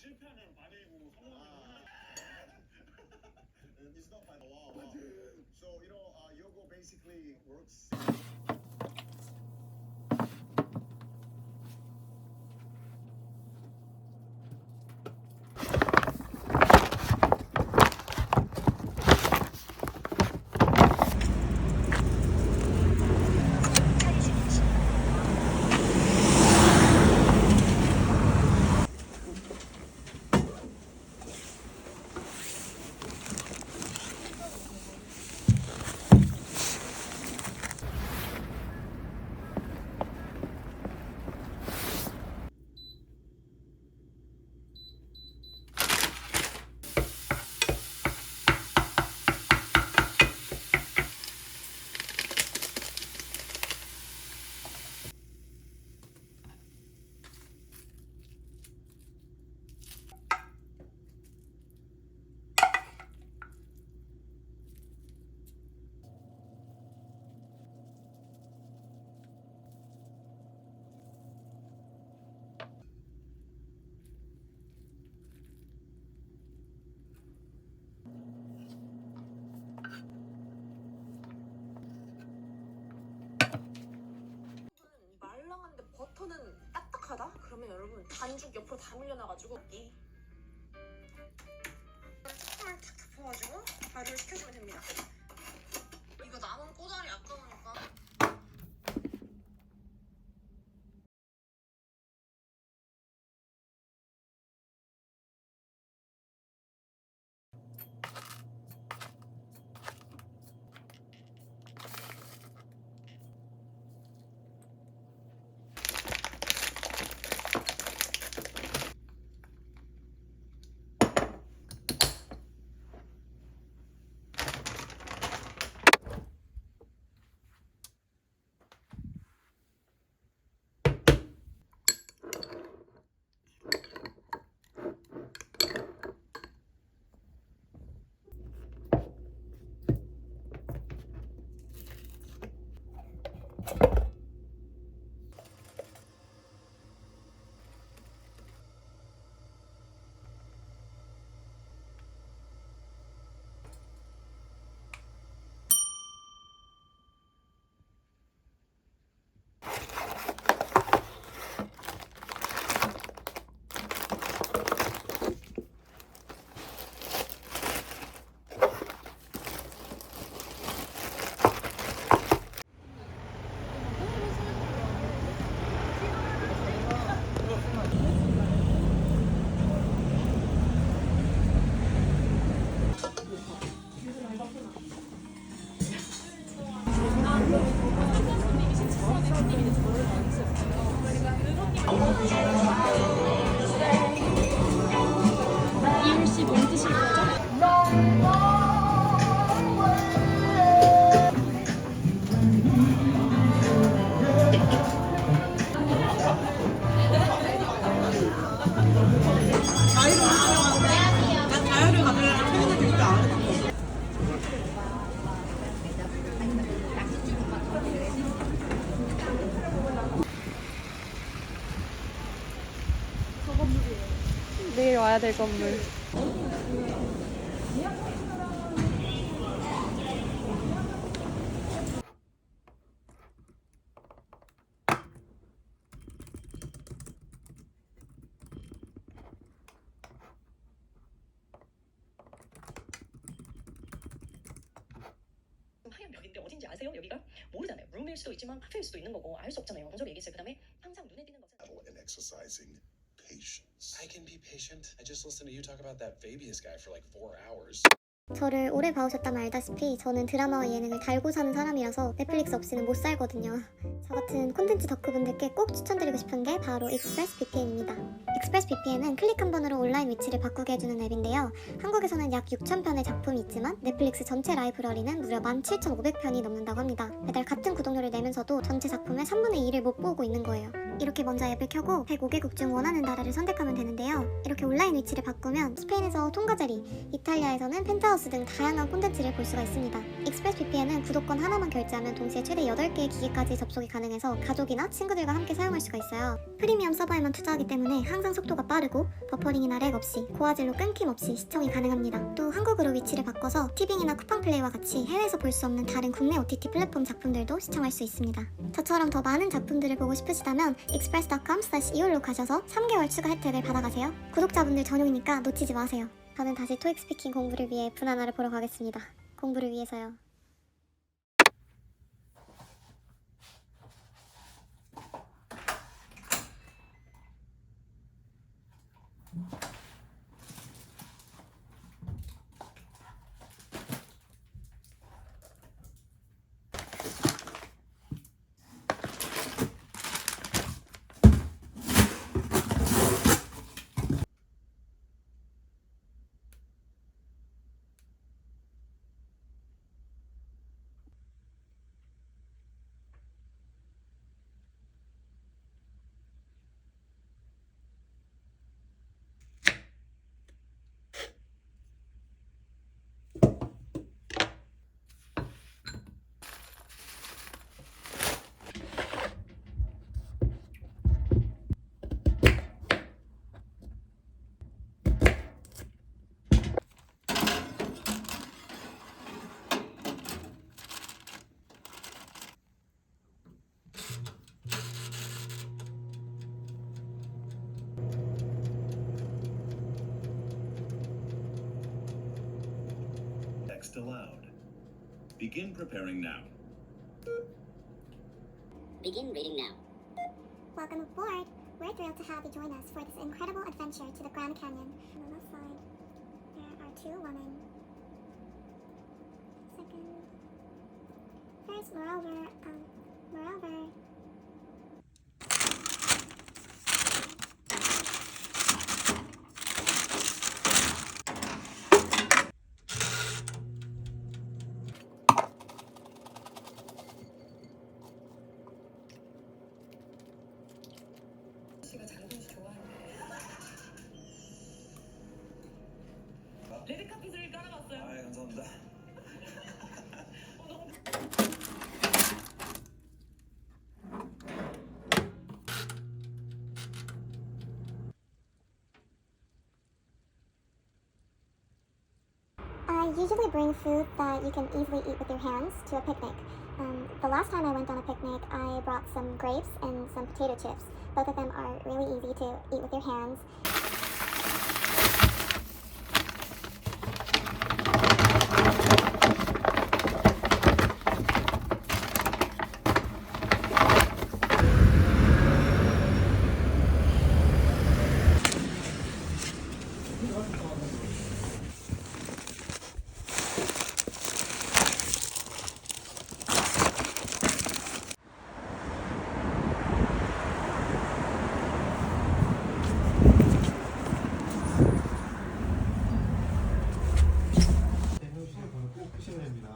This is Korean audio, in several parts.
실패하면 반이고 성공하면 It's not bad. Wow. So yoga basically works. 말랑한데 버터는 딱딱하다? 그러면 여러분 반죽 옆으로 다 밀려나가지고 이 콩을 탁탁 부어가지고 발효를 시켜주면 됩니다. 이거 남은 꼬다리 아까우니까 이율씨 뭔 뜻인 거죠? 내일 와야 될 건물. 하얀 벽인데 어딘지 아세요? 여기가? 모르잖아요. 룸일 수도 있지만 카페일 수도 있는 거고 알 수 없잖아요. 그런 소리 얘기했어요. 그다음에 항상 눈에 띄는 것은 And exercising patience. I can be patient. I just listened to you talk about that Fabius guy for like 4 hours. 저를 오래 봐오셨다면 알다시피 저는 드라마와 예능을 달고 사는 사람이라서 넷플릭스 없이는 못 살거든요. 저 같은 콘텐츠 덕후분들께 꼭 추천드리고 싶은 게 바로 익스프레스VPN입니다. 익스프레스VPN은 클릭 한 번으로 온라인 위치를 바꾸게 해주는 앱인데요. 한국에서는 약 6,000편의 작품이 있지만 넷플릭스 전체 라이브러리는 무려 17,500편이 넘는다고 합니다. 매달 같은 구독료를 내면서도 전체 작품의 3분의 2를 못 보고 있는 거예요. 이렇게 먼저 앱을 켜고 105개국 중 원하는 나라를 선택하면 되는데요. 이렇게 온라인 위치를 바꾸면 스페인에서 통과자리, 이탈리아에서는 펜트하우스 클럽하우스 등 다양한 콘텐츠를 볼 수가 있습니다. 익스프레스VPN은 구독권 하나만 결제하면 동시에 최대 8개의 기기까지 접속이 가능해서 가족이나 친구들과 함께 사용할 수가 있어요. 프리미엄 서버에만 투자하기 때문에 항상 속도가 빠르고 버퍼링이나 렉 없이 고화질로 끊김없이 시청이 가능합니다. 또 한국으로 위치를 바꿔서 티빙이나 쿠팡플레이와 같이 해외에서 볼 수 없는 다른 국내 OTT 플랫폼 작품들도 시청할 수 있습니다. 저처럼 더 많은 작품들을 보고 싶으시다면 express.com/iol로 가셔서 3개월 추가 혜택을 받아가세요. 구독자분들 전용이니까 놓치지 마세요. 저는 다시 토익 스피킹 공부를 위해 분하나를 보러 가겠습니다. 공부를 위해서요. Text aloud. Begin preparing now. Begin reading now. Welcome aboard! We're thrilled to have you join us for this incredible adventure to the Grand Canyon. On the left side, there are 2 women. Second, first, moreover. 씨가 장동수 좋아하는 레드카펫을 깔아봤어요. 아, 감사합니다. 너무 I usually bring food that you can easily eat with your hands to a picnic. The last time I went on a picnic, I brought some grapes and some potato chips. Both of them are really easy to eat with your hands. 꼭 푸시면 됩니다.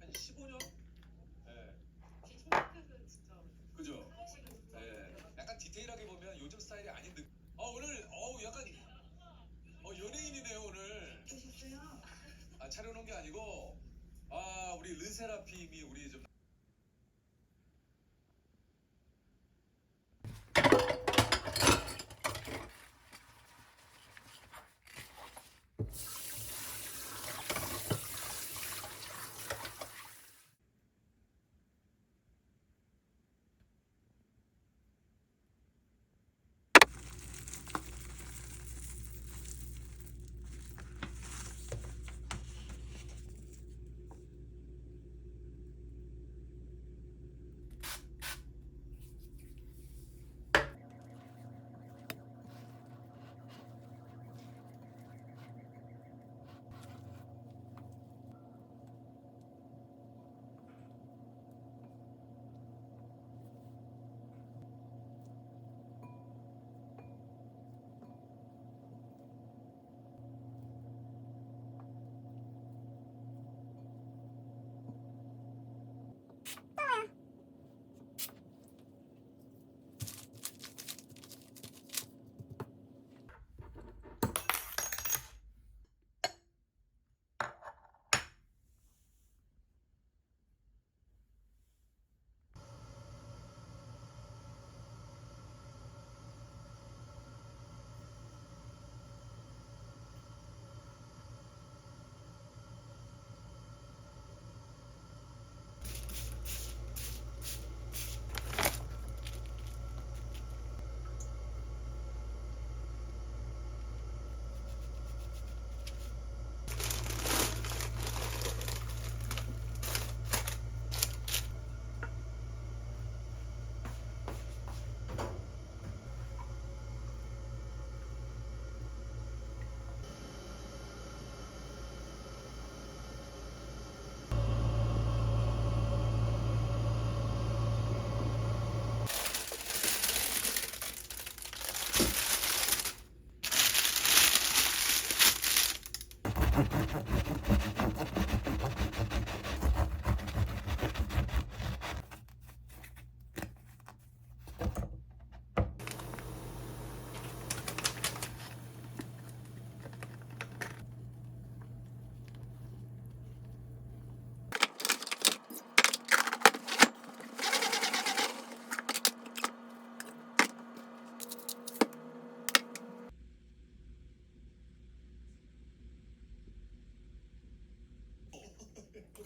한 15년? 예. 그죠? 예. 약간 디테일하게 보면 요즘 스타일이 아닌 듯. 오늘 약간 연예인이네요 오늘. 차려놓은 게 아니고 우리 르세라핌이 우리 좀.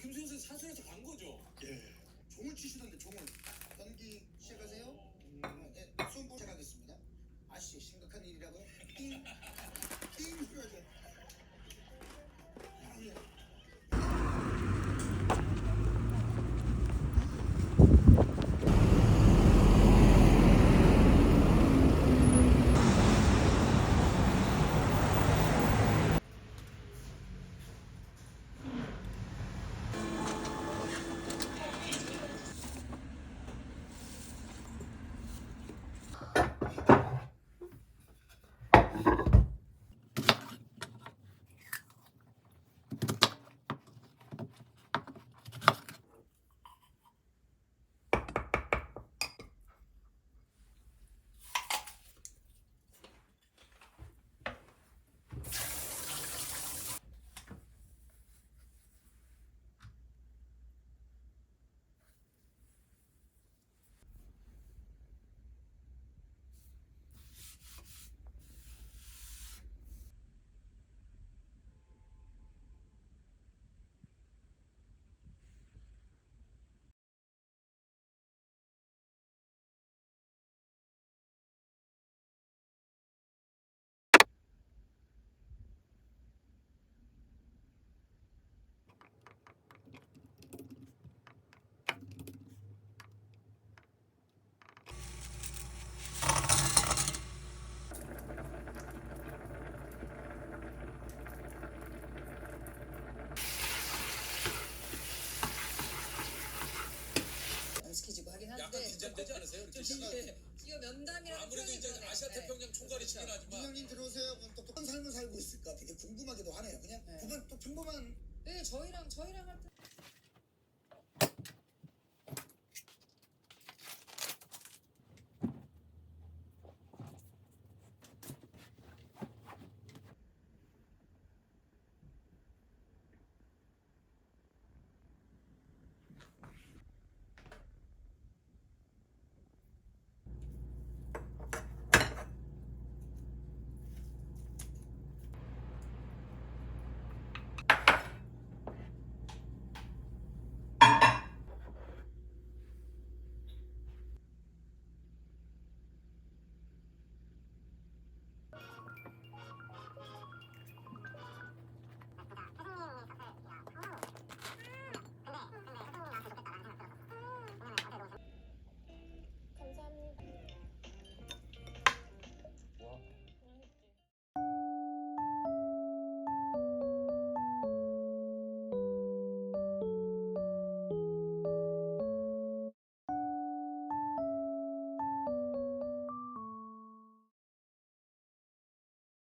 김수현 씨 사설에서 간 거죠? 예. 종을 치시던데 종을. 연기 시작하세요. 네, 수험부 시작하겠습니다. 아씨 심각한 일이라고요? 띵. 띵 해야죠. 스키지고 하긴 한데 약간 긴장되지 않으세요? 이렇게 이거 면담이라는 아무래도 표현이 이제 그러네요. 아시아 네. 태평양 총괄이시긴 하지만 이형님 들어오세요. 또 어떤 삶을 살고 있을까 되게 궁금하기도 하네요. 그냥 네. 또 평범한 네, 저희랑 할 때.